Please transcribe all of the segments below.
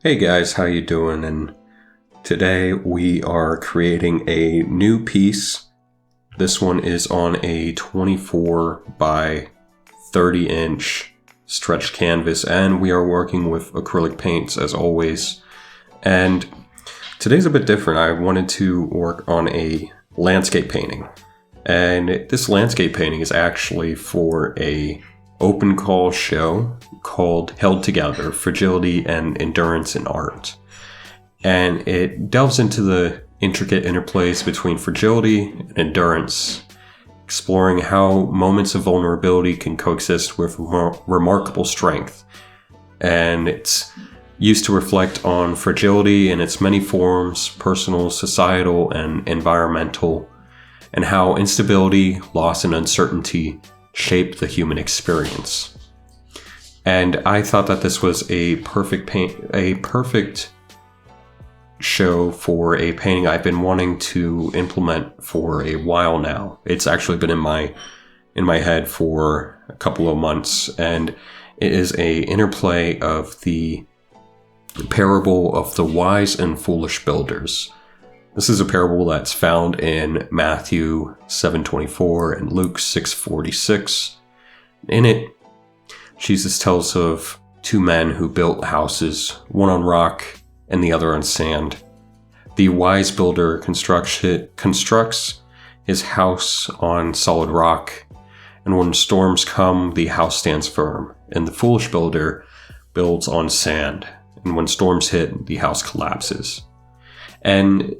Hey guys, how you doing? And today we are creating a new piece. This one is on a 24 by 30 inch stretched canvas, and we are working with acrylic paints as always. And today's a bit different. I wanted to work on a landscape painting. And this landscape painting is actually for a open call show called Held Together, Fragility and Endurance in Art. And it delves into the intricate interplays between fragility and endurance, exploring how moments of vulnerability can coexist with remarkable strength. And it's used to reflect on fragility in its many forms, personal, societal, and environmental, and how instability, loss, and uncertainty shape the human experience. And I thought that this was a perfect show for a painting I've been wanting to implement for a while now. It's actually been in my head for a couple of months, and it is a interplay of the parable of the wise and foolish builders. This is a parable that's found in Matthew 7:24 and Luke 6:46. In it, Jesus tells of two men who built houses, one on rock and the other on sand. The wise builder constructs his house on solid rock, and when storms come, the house stands firm. And the foolish builder builds on sand, and when storms hit, the house collapses. And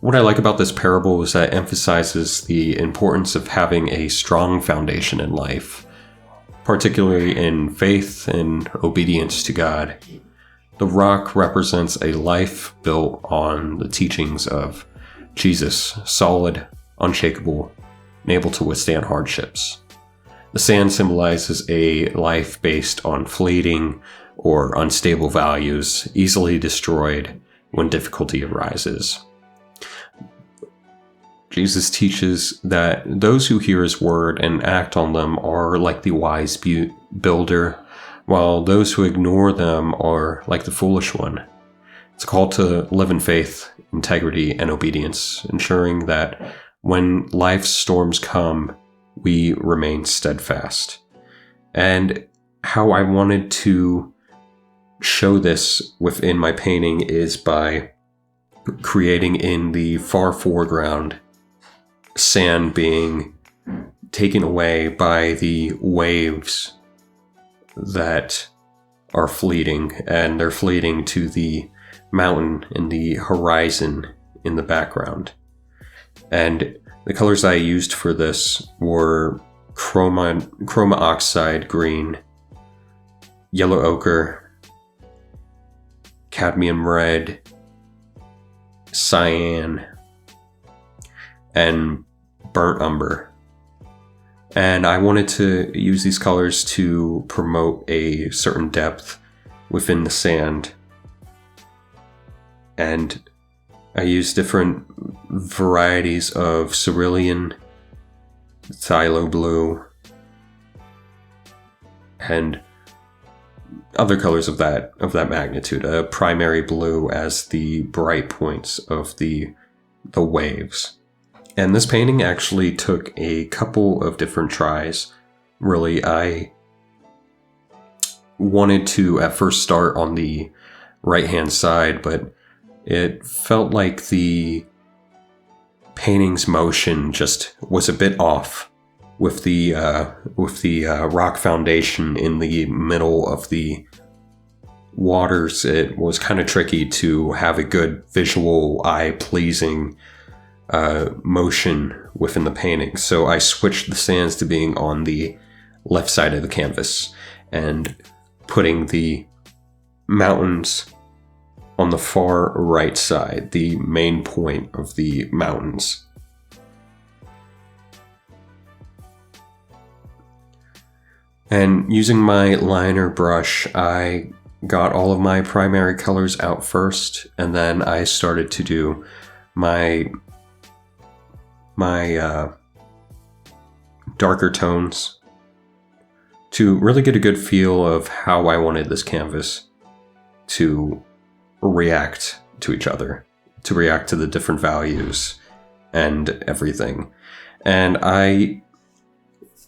what I like about this parable is that it emphasizes the importance of having a strong foundation in life, particularly in faith and obedience to God. The rock represents a life built on the teachings of Jesus, solid, unshakable, and able to withstand hardships. The sand symbolizes a life based on fleeting or unstable values, easily destroyed when difficulty arises. Jesus teaches that those who hear his word and act on them are like the wise builder, while those who ignore them are like the foolish one. It's a call to live in faith, integrity, and obedience, ensuring that when life's storms come, we remain steadfast. And how I wanted to show this within my painting is by creating in the far foreground sand being taken away by the waves that are fleeting, and they're fleeting to the mountain and the horizon in the background. And the colors I used for this were chroma oxide green, yellow ochre, cadmium red, cyan, and burnt umber. And I wanted to use these colors to promote a certain depth within the sand. And I used different varieties of cerulean, phthalo blue, and other colors of that magnitude. A primary blue as the bright points of the waves. And this painting actually took a couple of different tries. Really, I wanted to at first start on the right-hand side, but it felt like the painting's motion just was a bit off with the rock foundation in the middle of the waters. It was kind of tricky to have a good visual, eye-pleasing motion within the painting. So I switched the sands to being on the left side of the canvas and putting the mountains on the far right side, the main point of the mountains. And using my liner brush, I got all of my primary colors out first, and then I started to do my darker tones to really get a good feel of how I wanted this canvas to react to each other, to react to the different values and everything. And I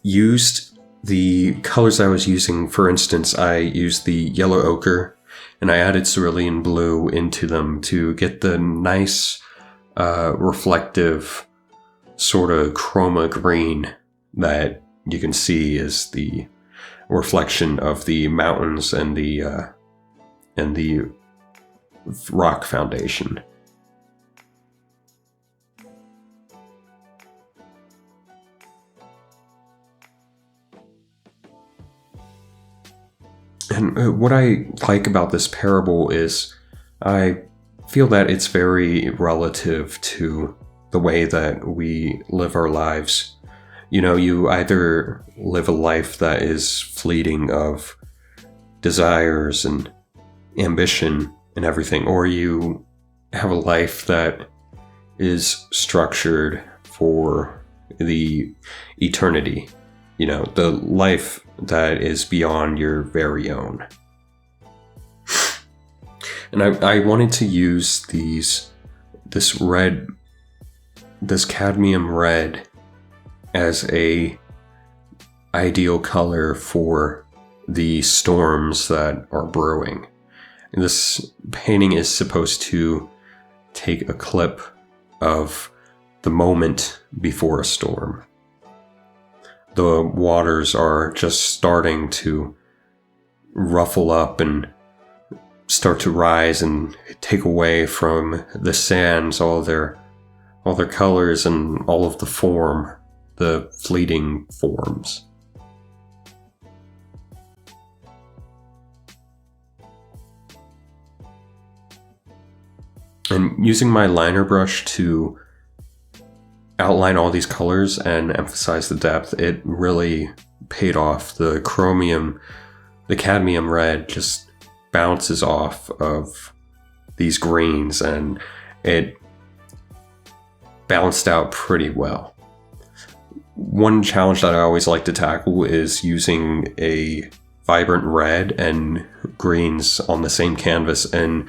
used the colors I was using. For instance, I used the yellow ochre and I added cerulean blue into them to get the nice reflective sort of chroma green that you can see is the reflection of the mountains and the rock foundation. And what I like about this parable is I feel that it's very relative to the way that we live our lives. You know, you either live a life that is fleeting of desires and ambition and everything, or you have a life that is structured for the eternity, you know, the life that is beyond your very own. And I wanted to use this cadmium red as a ideal color for the storms that are brewing. And this painting is supposed to take a clip of the moment before a storm. The waters are just starting to ruffle up and start to rise and take away from the sands all their colors and all of the form, the fleeting forms. And using my liner brush to outline all these colors and emphasize the depth, it really paid off. The cadmium red just bounces off of these greens and it balanced out pretty well. One challenge that I always like to tackle is using a vibrant red and greens on the same canvas and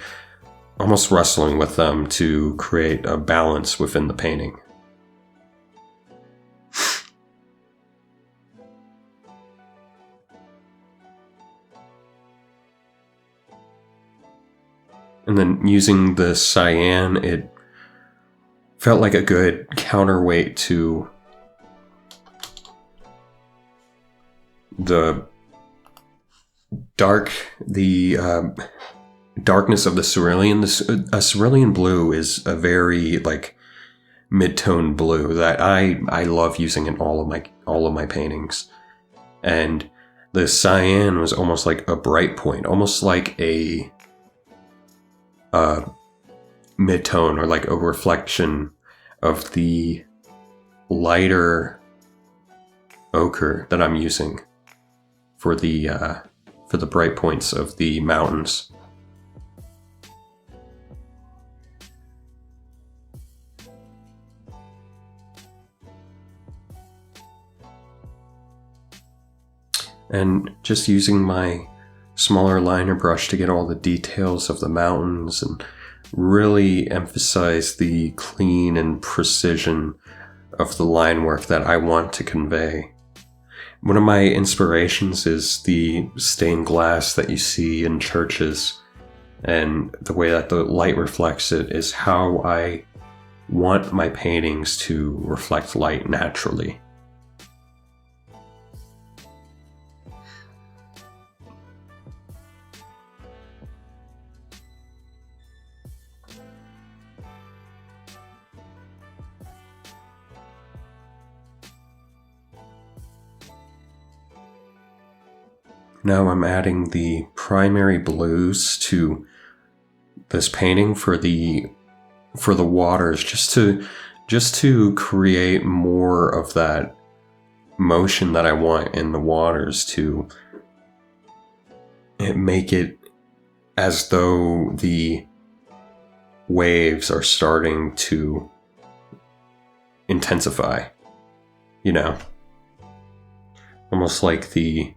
almost wrestling with them to create a balance within the painting. And then using the cyan, it felt like a good counterweight to the darkness of the cerulean. A cerulean blue is a very like mid-tone blue that I love using in all of my paintings. And the cyan was almost like a bright point, almost like a mid-tone or like a reflection of the lighter ochre that I'm using for the bright points of the mountains. And just using my smaller liner brush to get all the details of the mountains and really emphasize the clean and precision of the line work that I want to convey. One of my inspirations is the stained glass that you see in churches, and the way that the light reflects it is how I want my paintings to reflect light naturally. Now I'm adding the primary blues to this painting for the waters, just to create more of that motion that I want in the waters, to make it as though the waves are starting to intensify, you know, almost like the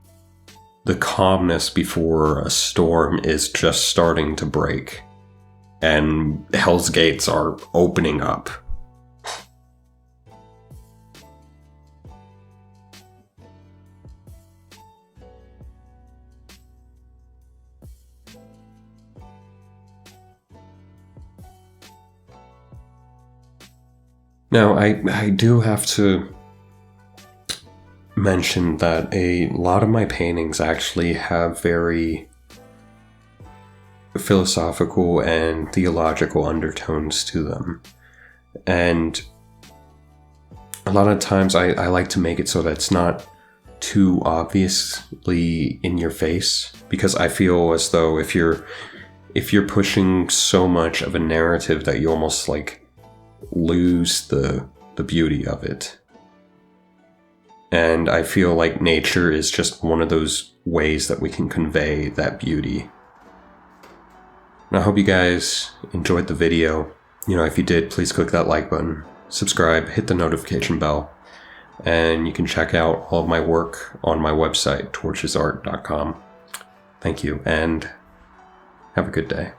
calmness before a storm is just starting to break, and Hell's Gates are opening up. Now, I do have to mention that a lot of my paintings actually have very philosophical and theological undertones to them. And a lot of times I like to make it so that it's not too obviously in your face, because I feel as though if you're pushing so much of a narrative that you almost like lose the beauty of it. And I feel like nature is just one of those ways that we can convey that beauty. And I hope you guys enjoyed the video. If you did, please click that like button, subscribe, hit the notification bell, and you can check out all of my work on my website, torchesart.com. Thank you, and have a good day.